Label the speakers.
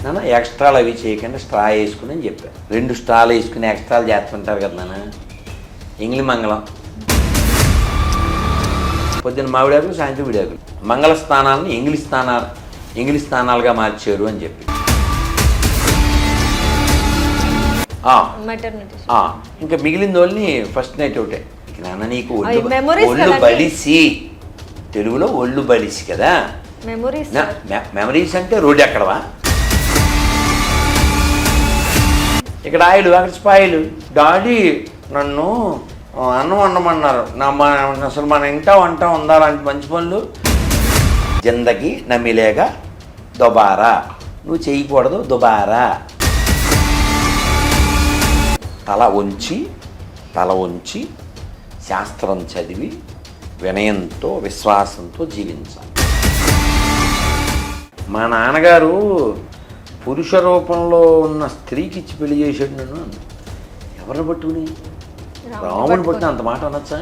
Speaker 1: నాన్న ఎక్స్ట్రాలు అవి చేయకుండా స్ట్రా వేసుకుని అని చెప్పాను. 2 స్ట్రాలు వేసుకుని ఎక్స్ట్రాలు చేస్తుంటారు కదా నాన్న. ఇంగ్లీ మంగళం పొద్దున్న మామిడాకులు, సాయంత్రం విడాకులు. మంగళ స్థానాలను ఇంగ్లీష్ స్థానాలుగా మార్చారు అని చెప్పి. ఇంకా మిగిలిన వాళ్ళని ఫస్ట్ నైట్ ఒకటే. నాన్న నీకు ఒళ్ళు బలిసి, తెలుగులో ఒళ్ళు బలిసి కదా మెమరీస్ అంటే రోడ్డు ఎక్కడవా, ఇక్కడ ఆయిల్ అక్కడ స్పాయిల్. డాడీ నన్ను అన్నం వండమన్నారు, అసలు మన ఇంటా వంట ఉందా లాంటి మంచి పనులు. జిందగీ నమ్మిలేగా దుబారా, నువ్వు చేయకూడదు దుబారా. తల వంచి శాస్త్రం చదివి వినయంతో విశ్వాసంతో జీవించాలి. మా నాన్నగారు పురుష రూపంలో ఉన్న స్త్రీకి ఇచ్చి పెళ్లి చేసాడు నన్ను. ఎవరిని పట్టుకుని? రాముని పట్టుకుని అంత మాట అనొచ్చా?